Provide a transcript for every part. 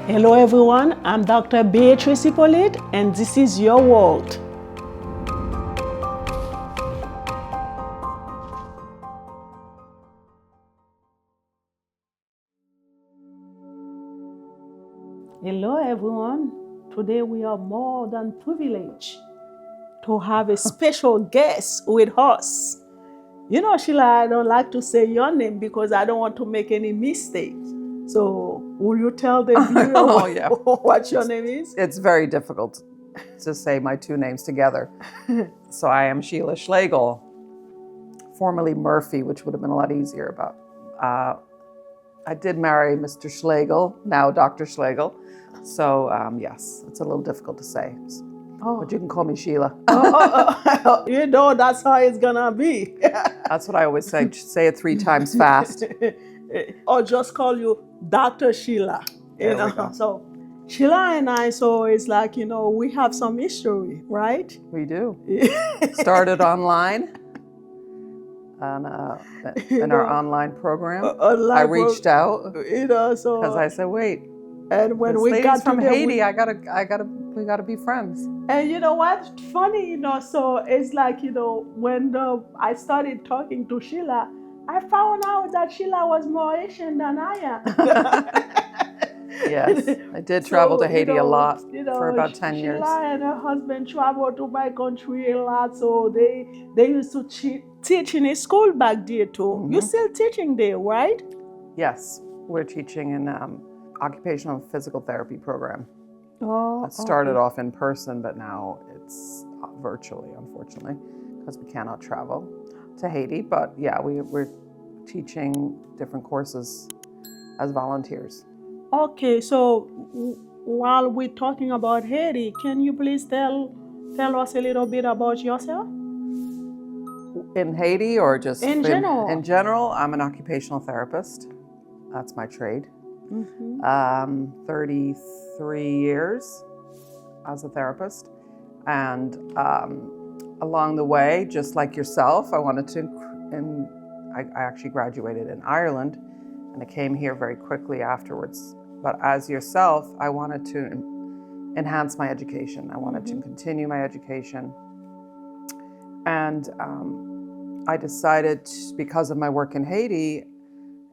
Hello everyone, I'm Dr. Beatrice Hyppolite and this is your world. Hello everyone, today we are more than privileged to have a special guest with us. You know, Sheelagh, I don't like to say your name because I don't want to make any mistakes. So, will you tell the viewer what your name is? It's very difficult to say my two names together. So I am Sheelagh Schlegel, formerly Murphy, which would have been a lot easier, but I did marry Mr. Schlegel, now Dr. Schlegel. So yes, it's a little difficult to say. But you can call me Sheelagh. You know, that's how it's gonna be. That's what I always say. Say it 3 times fast. Or just call you Dr. Sheelagh. There we go. So Sheelagh and I, so it's like, we have some history, right? We do. Started online. In our online program, I reached out because I said, "Wait." And when we got from Haiti, we gotta be friends. And you know what? Funny, so it's like, when I started talking to Sheelagh, I found out that Sheelagh was more Asian than I am. Yes, I did travel to Haiti a lot for about 10 years. Sheelagh and her husband traveled to my country a lot, so they used to teach in a school back there too. Mm-hmm. You're still teaching there, right? Yes, we're teaching in occupational physical therapy program. Oh, it started off in person, but now it's virtually, unfortunately, because we cannot travel to Haiti. But yeah, we're teaching different courses as volunteers. Okay, so while we're talking about Haiti, can you please tell us a little bit about yourself? In Haiti or just in general? In general, I'm an occupational therapist. That's my trade. Mm-hmm. 33 years as a therapist. And along the way, just like yourself, I wanted to, I actually graduated in Ireland and I came here very quickly afterwards. But as yourself, I wanted to enhance my education. I wanted to continue my education. And I decided, because of my work in Haiti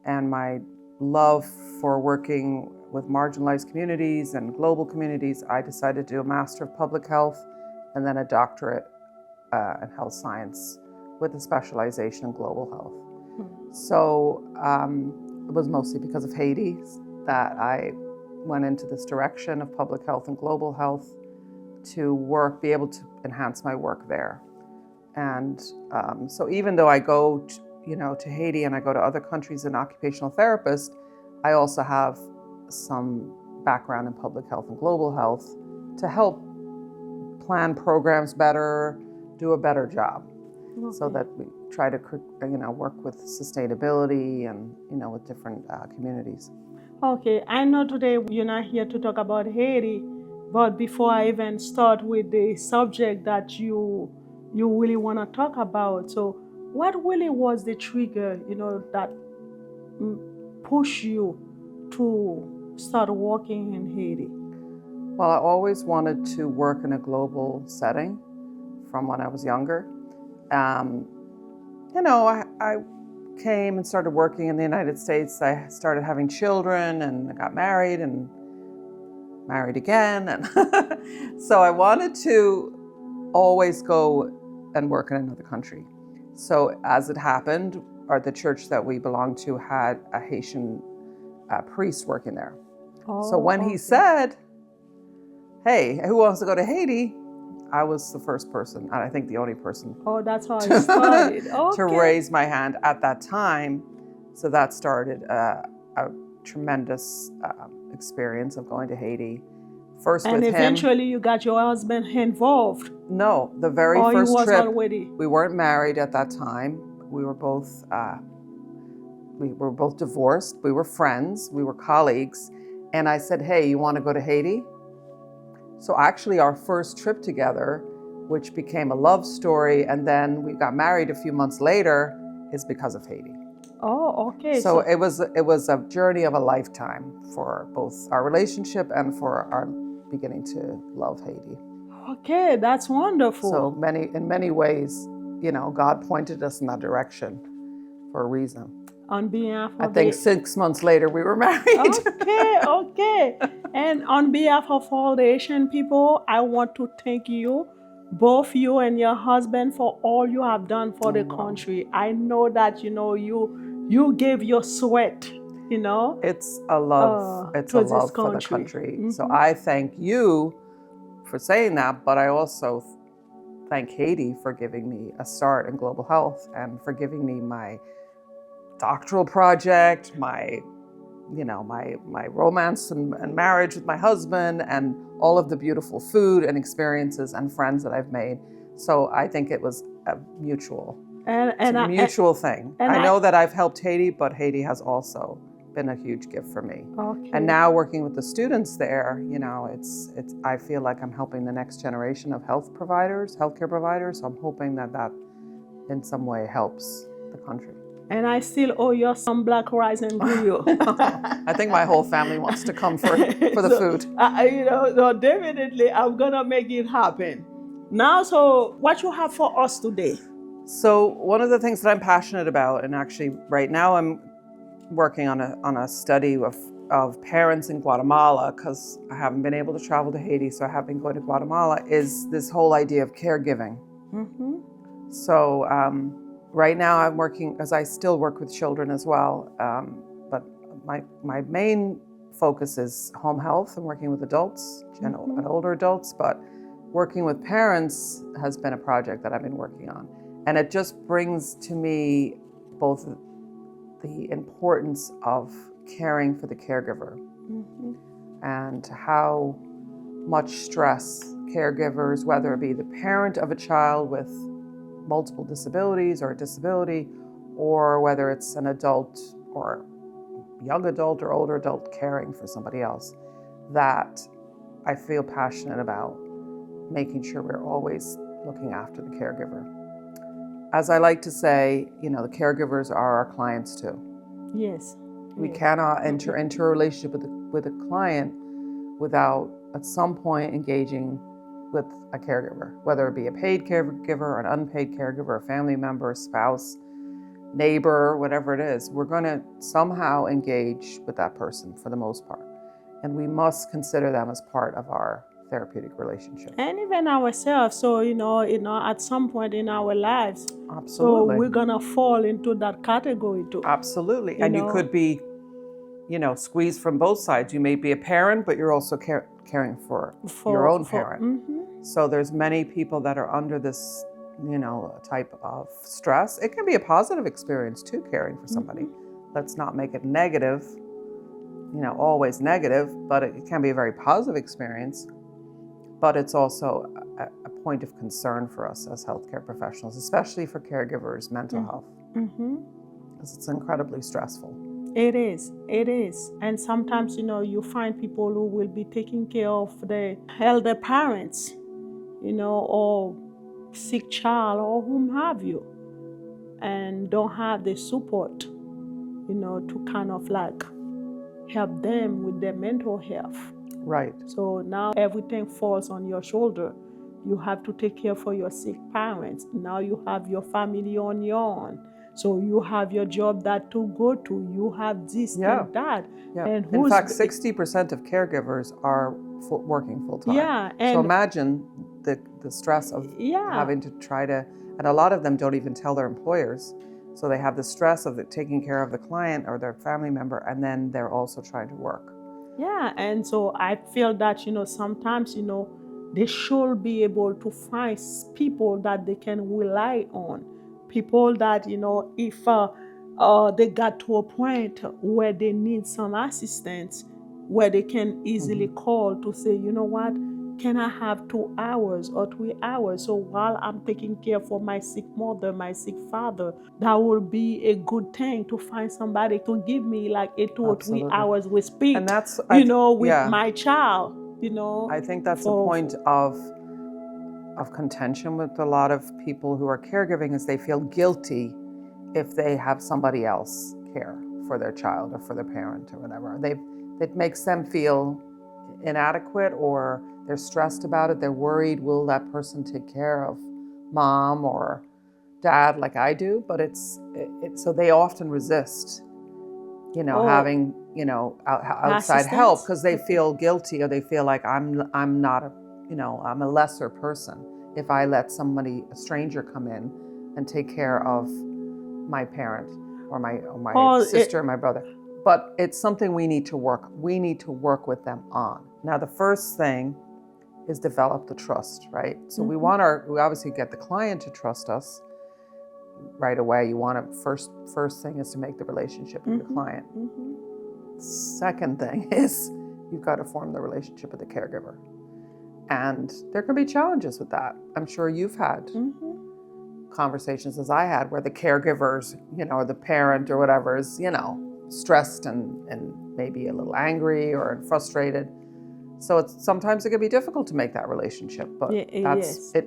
and my love for working with marginalized communities and global communities, I decided to do a Master of Public Health and then a doctorate in health science with a specialization in global health. Mm-hmm. So it was mostly because of Haiti that I went into this direction of public health and global health to be able to enhance my work there. And so even though I go to Haiti and I go to other countries as an occupational therapist, I also have some background in public health and global health to help plan programs better, do a better job, so that we try to work with sustainability and with different communities. Okay, I know today you're not here to talk about Haiti, but before I even start with the subject that you really want to talk about, so what really was the trigger, that pushed you to start working in Haiti? Well, I always wanted to work in a global setting from when I was younger. I came and started working in the United States. I started having children and I got married and married again. And so I wanted to always go and work in another country. So as it happened, the church that we belonged to had a Haitian priest working there. So when he said, "Hey, who wants to go to Haiti?" I was the first person, and I think the only person. Oh, that's how it started. Okay. To raise my hand at that time. So that started a tremendous experience of going to Haiti. First with him. And eventually you got your husband involved. No, the very first trip. Already. We weren't married at that time. We were both divorced. We were friends. We were colleagues. And I said, "Hey, you want to go to Haiti?" So actually our first trip together, which became a love story, and then we got married a few months later, is because of Haiti. Oh, okay. So it was a journey of a lifetime for both our relationship and for our beginning to love Haiti. Okay, that's wonderful. So in many ways, God pointed us in that direction for a reason. On behalf of I think 6 months later we were married. Okay. And on behalf of all the Asian people, I want to thank you, both you and your husband, for all you have done for the country. I know that you gave your sweat. It's a love. It's a love for the country. So I thank you for saying that, but I also thank Haiti for giving me a start in global health and for giving me my doctoral project, my romance and marriage with my husband, and all of the beautiful food and experiences and friends that I've made. So I think it was a mutual thing. I know that I've helped Haiti, but Haiti has also been a huge gift for me. Okay. And now working with the students there, I feel like I'm helping the next generation of healthcare providers. So I'm hoping that in some way helps the country. And I still owe you some black rice and bouillon. I think my whole family wants to come for the food. So definitely I'm gonna make it happen. Now, so what you have for us today? So one of the things that I'm passionate about, and actually right now I'm working on a study of parents in Guatemala, because I haven't been able to travel to Haiti, so I have been going to Guatemala, is this whole idea of caregiving. So right now I'm working, because I still work with children as well, but my main focus is home health and working with adults and older adults, but working with parents has been a project that I've been working on. And it just brings to me both the importance of caring for the caregiver and how much stress caregivers, whether it be the parent of a child with multiple disabilities or a disability, or whether it's an adult or young adult or older adult caring for somebody else, that I feel passionate about making sure we're always looking after the caregiver. As I like to say, the caregivers are our clients too. Yes. We cannot enter into a relationship with a client without at some point engaging with a caregiver, whether it be a paid caregiver, an unpaid caregiver, a family member, a spouse, neighbor, whatever it is. We're going to somehow engage with that person for the most part. And we must consider them as part of our therapeutic relationship. And even ourselves. So, at some point in our lives. Absolutely. So we're going to fall into that category too. Absolutely. And you could be, squeezed from both sides. You may be a parent, but you're also caring for your own parent. So there's many people that are under this, type of stress. It can be a positive experience too, caring for somebody. Let's not make it negative, always negative, but it can be a very positive experience. But it's also a point of concern for us as healthcare professionals, especially for caregivers' mental health, because it's incredibly stressful. It is. And sometimes, you find people who will be taking care of the elder parents, or sick child or whom have you, and don't have the support, to kind of like help them with their mental health. Right. So now everything falls on your shoulder. You have to take care for your sick parents. Now you have your family on your own. So you have your job that to go to. You have this and that. Yeah. And in fact, 60% of caregivers are working full time. Yeah. So imagine the stress of having to try to, and a lot of them don't even tell their employers. So they have the stress of taking care of the client or their family member, and then they're also trying to work. Yeah, and so I feel that, sometimes, they should be able to find people that they can rely on. People that, if they got to a point where they need some assistance, where they can easily call to say, you know what, can I have 2 hours or 3 hours? So while I'm taking care for my sick mother, my sick father, that will be a good thing to find somebody to give me like a 2 or 3 hours with speed, and that's, with my child, I think that's a point of contention with a lot of people who are caregiving, is they feel guilty if they have somebody else care for their child or for their parent or whatever. It makes them feel inadequate, or they're stressed about it. They're worried, will that person take care of mom or dad like I do? But so they often resist, having, outside help, because they feel guilty, or they feel like I'm not I'm a lesser person if I let a stranger come in and take care of my parent or my sister, my brother. But it's something we need to work with them on. Now, the first thing is develop the trust, right? So we obviously get the client to trust us right away. You want to, first thing is to make the relationship with your client. Second thing is you've got to form the relationship with the caregiver. And there can be challenges with that. I'm sure you've had conversations, as I had, where the caregivers, or the parent or whatever is, stressed and maybe a little angry or frustrated. So sometimes it can be difficult to make that relationship, but it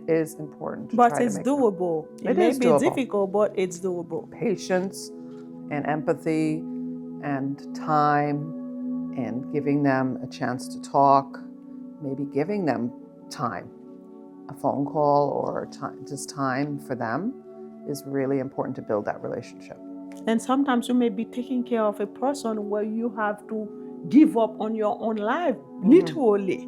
is important to try to make it. But it's doable. It may be difficult, but it's doable. Patience and empathy and time and giving them a chance to talk, maybe giving them time, a phone call or just time for them is really important to build that relationship. And sometimes you may be taking care of a person where you have to give up on your own life, literally.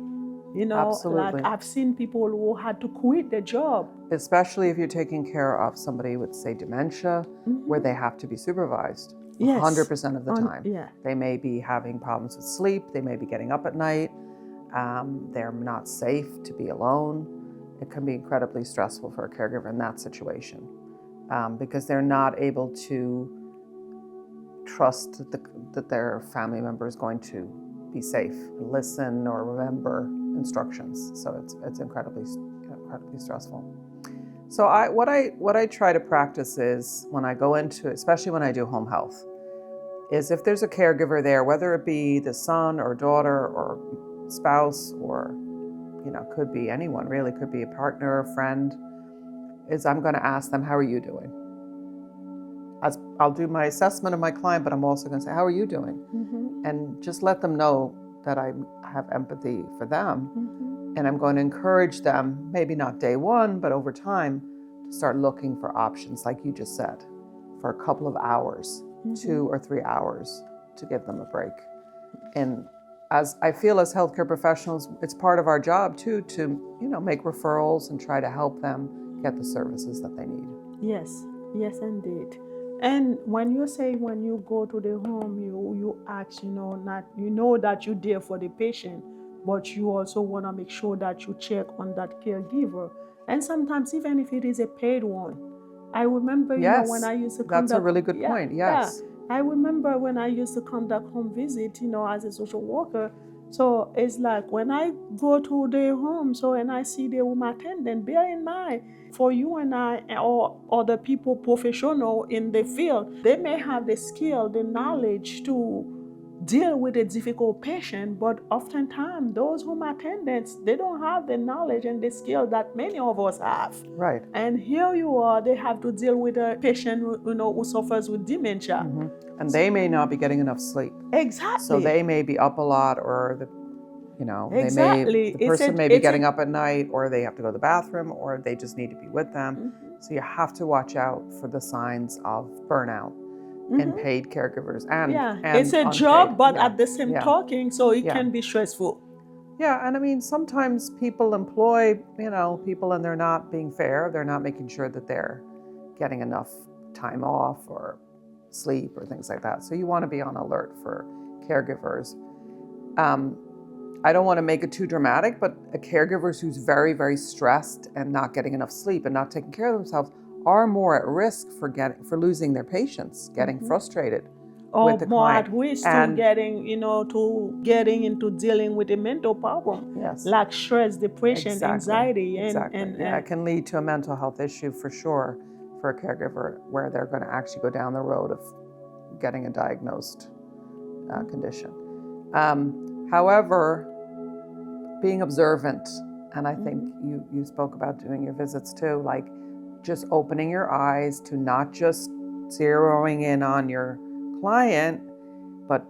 Absolutely. Like I've seen people who had to quit their job. Especially if you're taking care of somebody with, say, dementia, where they have to be supervised 100% of the time. They may be having problems with sleep. They may be getting up at night. They're not safe to be alone. It can be incredibly stressful for a caregiver in that situation because they're not able to trust that their family member is going to be safe, listen, or remember instructions. So it's incredibly stressful. So what I try to practice is, when I go into, especially when I do home health, is if there's a caregiver there, whether it be the son or daughter or spouse, or could be anyone really, could be a partner, a friend, is I'm going to ask them, how are you doing? I'll do my assessment of my client, but I'm also going to say, how are you doing? And just let them know that I have empathy for them. And I'm going to encourage them, maybe not day one, but over time, to start looking for options, like you just said, for a couple of hours, 2 or 3 hours, to give them a break. And as I feel, as healthcare professionals, it's part of our job too to make referrals and try to help them get the services that they need. Yes indeed. And when you go to the home, you ask, that you're there for the patient, but you also want to make sure that you check on that caregiver. And sometimes, even if it is a paid one, I remember, when I used to conduct. That's a really good point. Yes. Yeah. I remember when I used to conduct home visit, as a social worker. So it's like when I go to the home, and I see the room attendant, bear in mind, for you and I or other people professional in the field, they may have the skill, the knowledge to deal with a difficult patient, but oftentimes those home attendants, they don't have the knowledge and the skill that many of us have. Right. And here you are, they have to deal with a patient who suffers with dementia. And they may not be getting enough sleep. Exactly. So they may be up a lot, or the Exactly. person may be getting up at night, or they have to go to the bathroom, or they just need to be with them. So you have to watch out for the signs of burnout in paid caregivers and it's a unpaid. job, but at the same talking, so it can be stressful. Yeah, and I mean, sometimes people employ, people, and they're not being fair. They're not making sure that they're getting enough time off or sleep or things like that. So you want to be on alert for caregivers. I don't want to make it too dramatic, but a caregiver who's very, very stressed and not getting enough sleep and not taking care of themselves are more at risk for losing their patience, getting frustrated with the more client. at risk to getting into dealing with a mental problem, like stress, depression, anxiety, and it can lead to a mental health issue for sure for a caregiver, where they're going to actually go down the road of getting a diagnosed condition. However, being observant, and I think you spoke about doing your visits too, like just opening your eyes to not just zeroing in on your client, but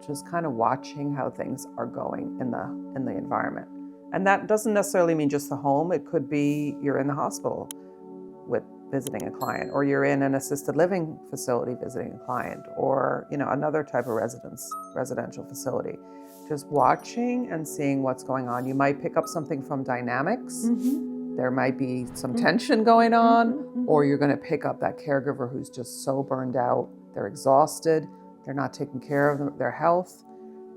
just kind of watching how things are going in the environment. And that doesn't necessarily mean just the home. It could be you're in the hospital with visiting a client, or you're in an assisted living facility visiting a client, or another type of residential facility. Just watching and seeing what's going on. You might pick up something from dynamics. There might be some tension going on, or you're going to pick up that caregiver who's just so burned out. They're exhausted. They're not taking care of their health.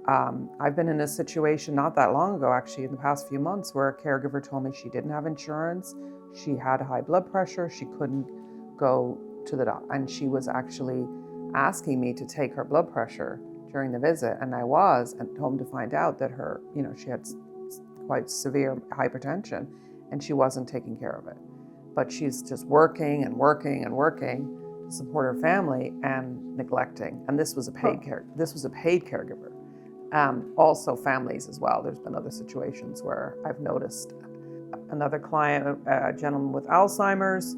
I've been in a situation not that long ago, actually, in the past few months, where a caregiver told me she didn't have insurance. She had high blood pressure. She couldn't go to the doctor. And she was actually asking me to take her blood pressure during the visit. And I was at home to find out that she had quite severe hypertension and she wasn't taking care of it. But she's just working and working and working to support her family and neglecting. And this was a paid caregiver. Also families as well. There's been other situations where I've noticed another client, a gentleman with Alzheimer's.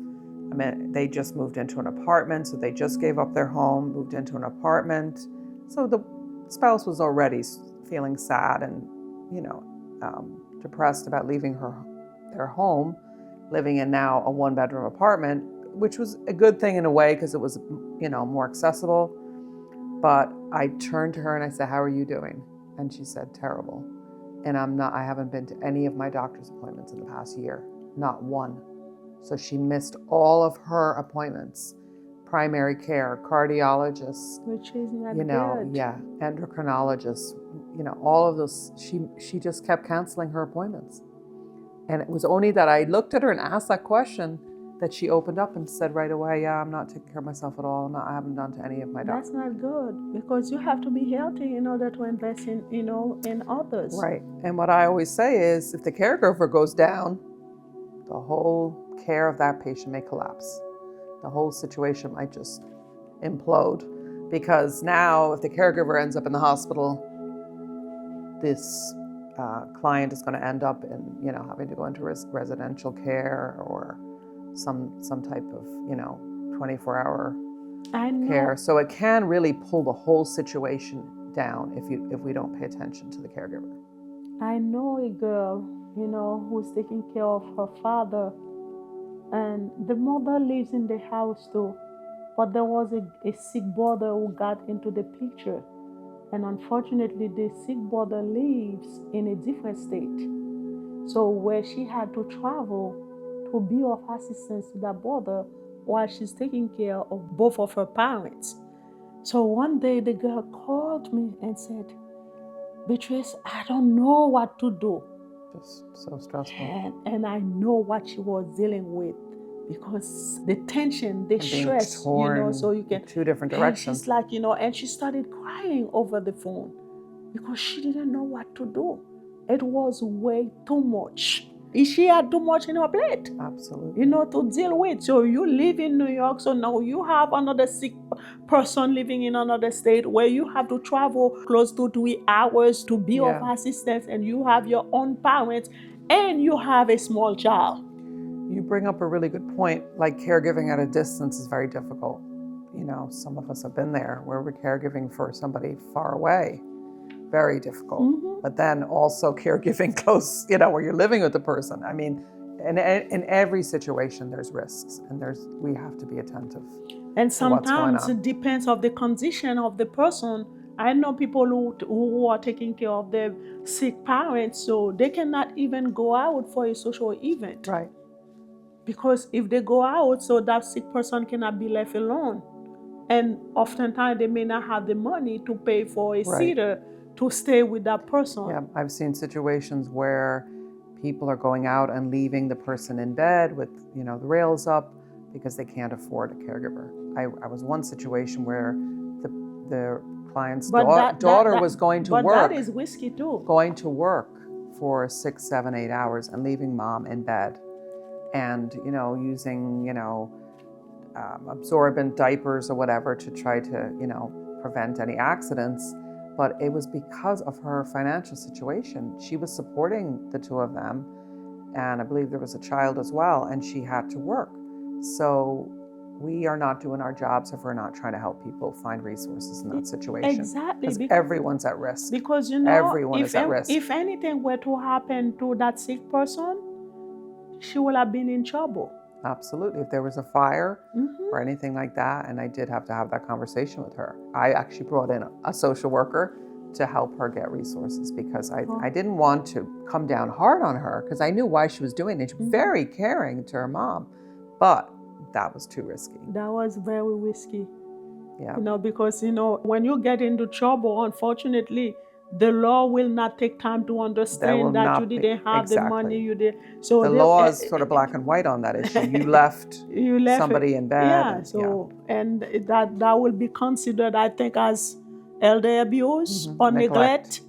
They just moved into an apartment, so they just gave up their home, moved into an apartment. So the spouse was already feeling sad and, depressed about leaving their home, living in now a one-bedroom apartment, which was a good thing in a way because it was, more accessible. But I turned to her and I said, "How are you doing?" And she said, "Terrible. And I haven't been to any of my doctor's appointments in the past year, not one." So she missed all of her appointments, primary care, cardiologist, which is not good. endocrinologist, all of those. She just kept canceling her appointments. And it was only that I looked at her and asked that question that she opened up and said right away, "Yeah, I'm not taking care of myself at all. I haven't gone to any of my doctors." That's not good, because you have to be healthy in order to invest in others. Right. And what I always say is, if the caregiver goes down, the whole care of that patient may collapse. The whole situation might just implode, because now if the caregiver ends up in the hospital, this client is going to end up in, having to go into residential care or some type of, 24-hour care. So it can really pull the whole situation down if we don't pay attention to the caregiver. I know a girl, who's taking care of her father, and the mother lives in the house too, but there was a sick brother who got into the picture. And unfortunately, the sick brother lives in a different state. So where she had to travel to be of assistance to that brother while she's taking care of both of her parents. So one day the girl called me and said, "Beatrice, I don't know what to do." Just so stressful. And I know what she was dealing with, because the tension, the stress, so you can two different directions. And she's like, and she started crying over the phone because she didn't know what to do. It was way too much. She had too much in her plate. Absolutely. To deal with. So you live in New York, so now you have another sick person living in another state where you have to travel close to 3 hours to be of assistance, and you have your own parents, and you have a small child. You bring up a really good point. Like, caregiving at a distance is very difficult. Some of us have been there where we're caregiving for somebody far away. Very difficult. Mm-hmm. But then also caregiving close, where you're living with the person. I mean, in every situation there's risks, and we have to be attentive. And sometimes it depends on the condition of the person. I know people who are taking care of their sick parents, so they cannot even go out for a social event. Right. Because if they go out, so that sick person cannot be left alone. And oftentimes they may not have the money to pay for a sitter to stay with that person. Yeah, I've seen situations where people are going out and leaving the person in bed with, the rails up because they can't afford a caregiver. I was one situation where the client's daughter was going to work. But that is risky too. Going to work for 6, 7, 8 hours and leaving mom in bed. And, using, absorbent diapers or whatever to try to, prevent any accidents. But it was because of her financial situation. She was supporting the two of them, and I believe there was a child as well, and she had to work. So we are not doing our jobs if we're not trying to help people find resources in that situation. Exactly. Because everyone's at risk. Because, you know, Everyone is at risk. if anything were to happen to that sick person, she would have been in trouble. Absolutely. If there was a fire or anything like that, and I did have to have that conversation with her. I actually brought in a social worker to help her get resources because I didn't want to come down hard on her because I knew why she was doing it. She was very caring to her mom, but that was too risky. That was very risky. Yeah. You know, because, you know, when you get into trouble, unfortunately, the law will not take time to understand that you didn't have the money you did. So the law is sort of black and white on that issue. You left somebody in bed. Yeah. And that will be considered, I think, as elder abuse or neglect.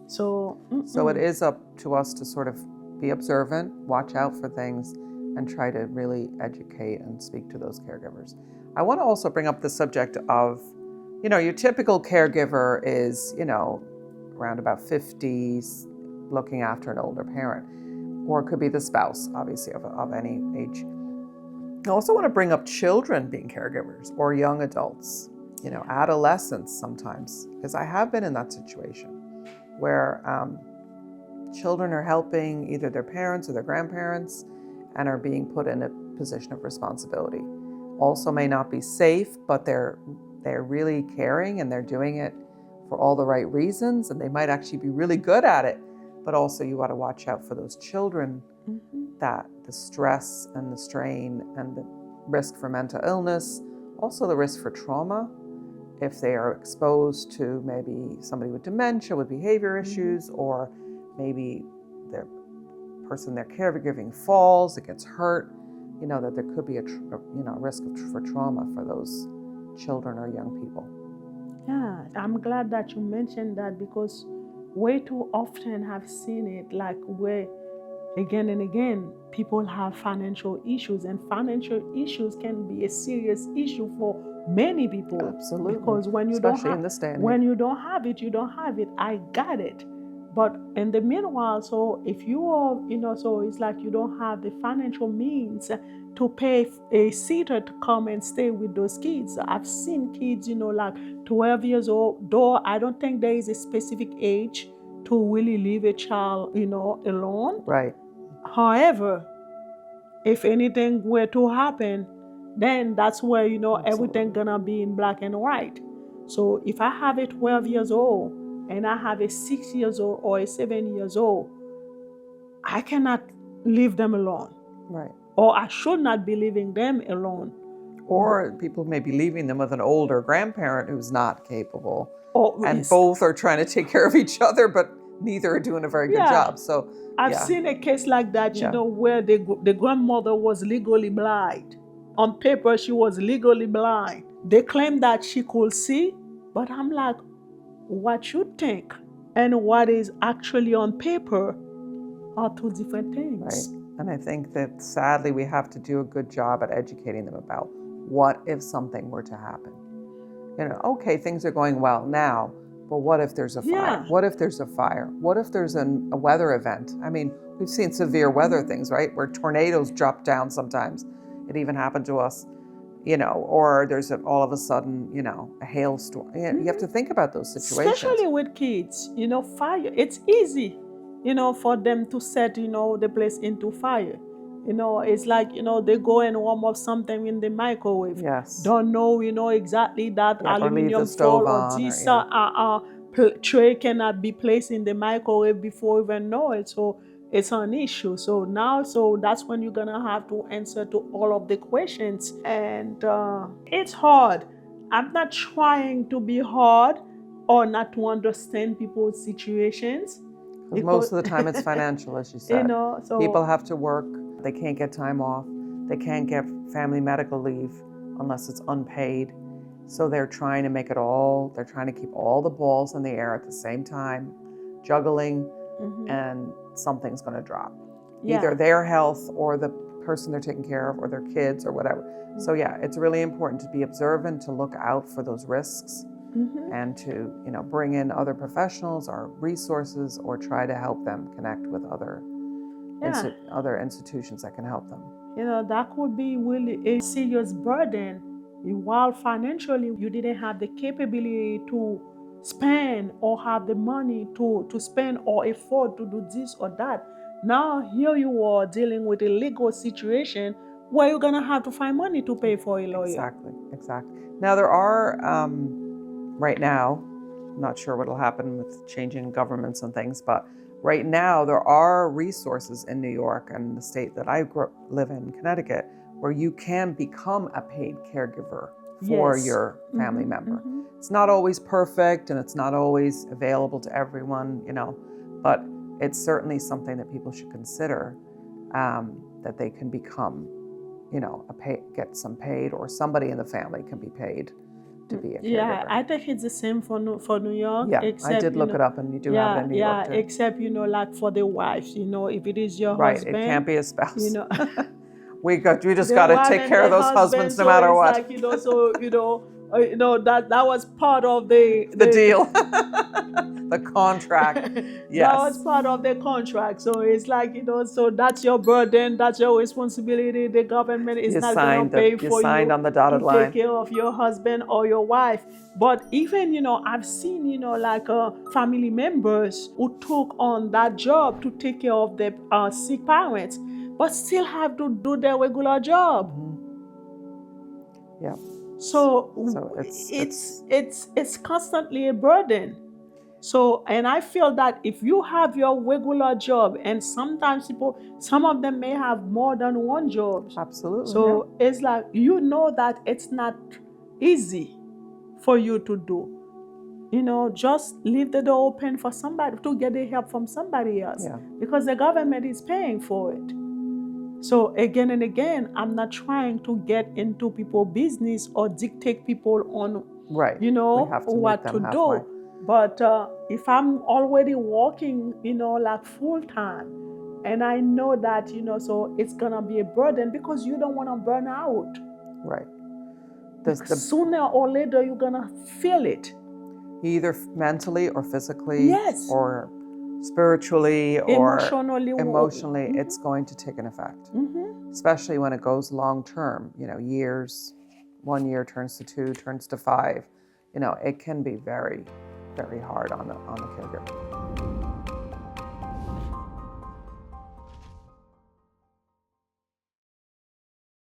So it is up to us to sort of be observant, watch out for things, and try to really educate and speak to those caregivers. I want to also bring up the subject of, you know, your typical caregiver is, you know, around about 50, looking after an older parent, or it could be the spouse, obviously, of any age. I also want to bring up children being caregivers or young adults, you know, adolescents sometimes, because I have been in that situation where children are helping either their parents or their grandparents and are being put in a position of responsibility. Also may not be safe, but they're really caring and they're doing it for all the right reasons, and they might actually be really good at it. But also you got to watch out for those children, that the stress and the strain and the risk for mental illness, also the risk for trauma, if they are exposed to maybe somebody with dementia, with behavior issues, or maybe the person they're caregiving falls, it gets hurt, you know, that there could be a risk for trauma for those children or young people. Yeah, I'm glad that you mentioned that because way too often I've seen it, like where again and again people have financial issues, and financial issues can be a serious issue for many people. Absolutely. Because when you especially in this day and age. when you don't have it, you don't have it. I got it. But in the meanwhile, so if you are, you know, so it's like you don't have the financial means to pay a sitter to come and stay with those kids. I've seen kids, you know, like 12 years old, though I don't think there is a specific age to really leave a child, you know, alone. Right. However, if anything were to happen, then that's where, you know, everything gonna be in black and white. So if I have a 12 years old and I have a 6 years old or a 7 years old, I cannot leave them alone. Right. Or I should not be leaving them alone. Or people may be leaving them with an older grandparent who's not capable. And yes. both are trying to take care of each other, but neither are doing a very good job. So I've seen a case like that, you know, where the grandmother was legally blind. On paper, she was legally blind. They claim that she could see, but I'm like, what you think and what is actually on paper are two different things. Right. And I think that sadly we have to do a good job at educating them about what if something were to happen. You know, okay, things are going well now, but what if there's a fire? Yeah. What if there's a fire? What if there's a weather event? I mean, we've seen severe weather things, right? Where tornadoes drop down sometimes. It even happened to us, you know, or there's all of a sudden, you know, a hailstorm. You have to think about those situations. Especially with kids, you know, fire, it's easy, you know, for them to set, you know, the place into fire. You know, it's like, you know, they go and warm up something in the microwave. Yes. Don't know, you know, exactly that aluminum foil or this tray cannot be placed in the microwave before even know it. So it's an issue. So now, so that's when you're gonna have to answer to all of the questions. And it's hard. I'm not trying to be hard or not to understand people's situations. Because most of the time it's financial, as you said. You know, so people have to work. They can't get time off. They can't get family medical leave unless it's unpaid. So they're trying to make it all, they're trying to keep all the balls in the air at the same time, juggling, and something's going to drop. Yeah. Either their health or the person they're taking care of or their kids or whatever. So yeah, it's really important to be observant, to look out for those risks and to, you know, bring in other professionals or resources or try to help them connect with other institutions that can help them. That could be really a serious burden. While financially you didn't have the capability to spend or have the money to spend or afford to do this or that. Now here you are dealing with a legal situation where you're gonna have to find money to pay for a lawyer. Exactly. Now there are, right now, I'm not sure what'll happen with changing governments and things, but right now there are resources in New York and the state that I live in, Connecticut, where you can become a paid caregiver for Yes. your family member. It's not always perfect and it's not always available to everyone, but it's certainly something that people should consider, that they can become, get some paid, or somebody in the family can be paid to be a caregiver. Yeah, I think it's the same for New York. Yeah, except, I did look it up, and you do have it in New York too. Except, like for the wives, if it is your Right, husband. it can't be a spouse. We just the got to wife take and care of the those husbands no so matter it's what. That was part of the deal, the contract. Yes. That was part of the contract. So it's like, so that's your burden, that's your responsibility. The government is not going to pay for you on the dotted to line. take care of your husband or your wife. But even, I've seen, like family members who took on that job to take care of their sick parents, but still have to do their regular job. Yeah. So it's constantly a burden. So, and I feel that if you have your regular job, and sometimes some of them may have more than one job. Absolutely. So it's like, that it's not easy for you to do. Just leave the door open for somebody to get the help from somebody else. Yeah. Because the government is paying for it. So again and again, I'm not trying to get into people's business or dictate people on, what to do. But if I'm already working, like full time, and I know that, so it's gonna be a burden, because you don't want to burn out. Right. Sooner or later, you're gonna feel it. Either mentally or physically. Yes. Or spiritually or emotionally, it's going to take an effect. Especially when it goes long term, years. 1 year turns to 2, turns to 5. It can be very, very hard on the caregiver.